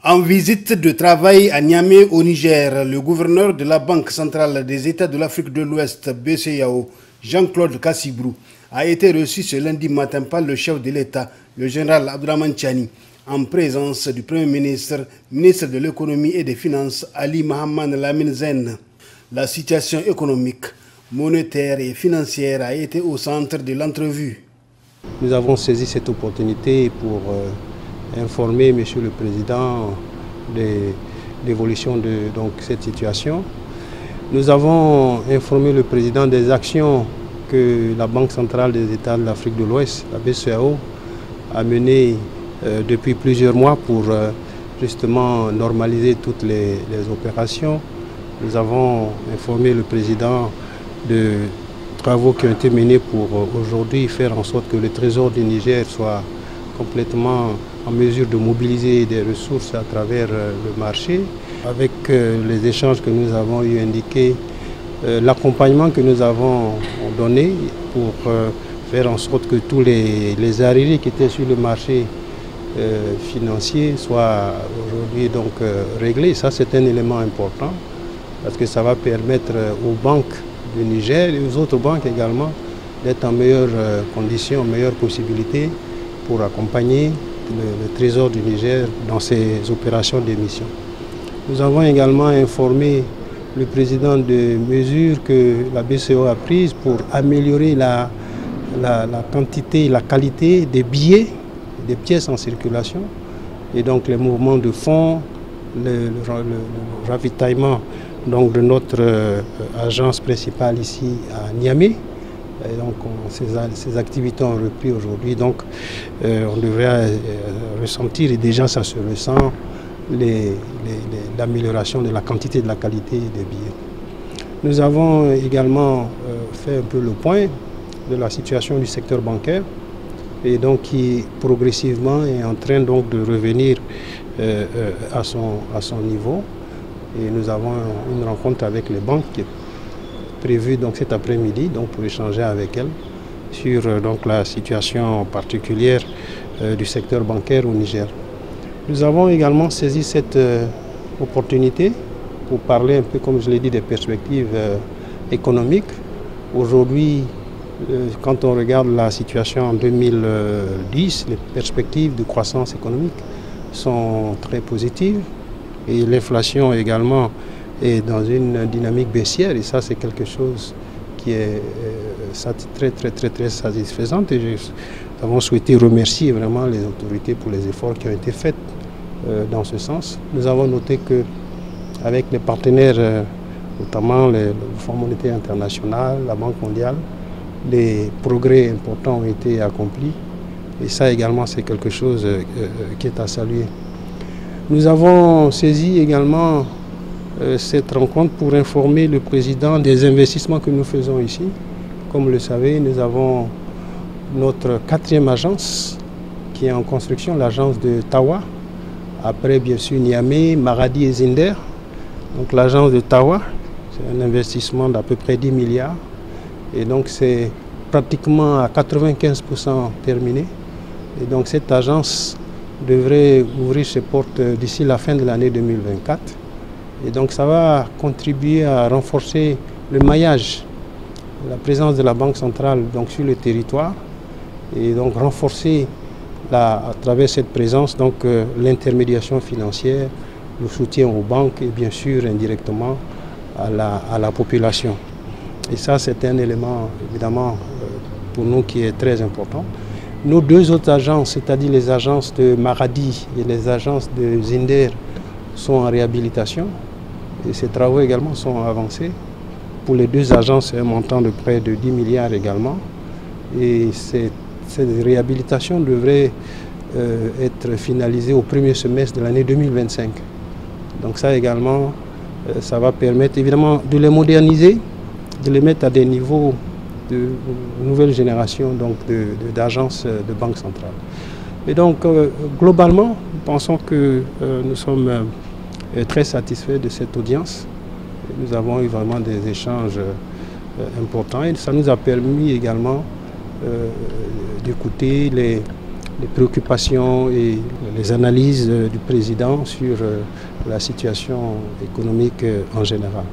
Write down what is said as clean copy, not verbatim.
En visite de travail à Niamey au Niger, le gouverneur de la Banque centrale des États de l'Afrique de l'Ouest, BCEAO, Jean-Claude Kassibrou, a été reçu ce lundi matin par le chef de l'État, le général Abdraman Tchani, en présence du Premier ministre, ministre de l'économie et des finances, Ali Mohamed Lamine Zen. La situation économique, monétaire et financière a été au centre de l'entrevue. Nous avons saisi cette opportunité pour informer M. le Président de l'évolution de cette situation. Nous avons informé le Président des actions que la Banque centrale des États de l'Afrique de l'Ouest, la BCEAO, a menées depuis plusieurs mois pour justement normaliser toutes les opérations. Nous avons informé le Président de travaux qui ont été menés pour aujourd'hui faire en sorte que le Trésor du Niger soit complètement en mesure de mobiliser des ressources à travers le marché. Avec les échanges que nous avons eu indiqué, l'accompagnement que nous avons donné pour faire en sorte que tous les arriérés qui étaient sur le marché financier soient aujourd'hui donc réglés. Ça, c'est un élément important parce que ça va permettre aux banques du Niger et aux autres banques également d'être en meilleures conditions, en meilleures possibilités pour accompagner le Trésor du Niger dans ses opérations d'émission. Nous avons également informé le Président de mesures que la BCEAO a prises pour améliorer la quantité et la qualité des billets, des pièces en circulation, et donc les mouvements de fonds, le ravitaillement donc, de notre agence principale ici à Niamey. Et donc ces activités ont repris aujourd'hui, donc on devrait ressentir, et déjà ça se ressent, l'amélioration de la quantité et de la qualité des billets. Nous avons également fait un peu le point de la situation du secteur bancaire, et donc qui progressivement est en train donc de revenir à son niveau. Et nous avons une rencontre avec les banques qui est prévue donc cet après-midi pour échanger avec elles sur donc la situation particulière du secteur bancaire au Niger. Nous avons également saisi cette opportunité pour parler un peu, comme je l'ai dit, des perspectives économiques. Aujourd'hui, quand on regarde la situation en 2010, les perspectives de croissance économique sont très positives. Et l'inflation également est dans une dynamique baissière, et ça c'est quelque chose qui est très satisfaisante. Et nous avons souhaité remercier vraiment les autorités pour les efforts qui ont été faits dans ce sens. Nous avons noté qu'avec les partenaires, notamment le Fonds monétaire international, la Banque mondiale, des progrès importants ont été accomplis, et ça également c'est quelque chose qui est à saluer. Nous avons saisi également cette rencontre pour informer le Président des investissements que nous faisons ici. Comme vous le savez, nous avons notre 4e agence qui est en construction, l'agence de Tawa. Après, bien sûr, Niamey, Maradi et Zinder. Donc l'agence de Tawa, c'est un investissement d'à peu près 10 milliards. Et donc c'est pratiquement à 95% terminé. Et donc cette agence devrait ouvrir ses portes d'ici la fin de l'année 2024. Et donc ça va contribuer à renforcer le maillage, la présence de la Banque centrale donc, sur le territoire, et donc renforcer à travers cette présence l'intermédiation financière, le soutien aux banques et bien sûr indirectement à la population. Et ça c'est un élément évidemment pour nous qui est très important. Nos 2 autres agences, c'est-à-dire les agences de Maradi et les agences de Zinder, sont en réhabilitation. Et ces travaux également sont avancés. Pour les 2 agences, c'est un montant de près de 10 milliards également. Et cette réhabilitation devrait être finalisée au 1er semestre de l'année 2025. Donc ça également, ça va permettre évidemment de les moderniser, de les mettre à des niveaux de nouvelle génération d'agences de banque centrale. Et donc globalement, nous pensons que nous sommes très satisfaits de cette audience. Nous avons eu vraiment des échanges importants et ça nous a permis également d'écouter les préoccupations et les analyses du président sur la situation économique en général.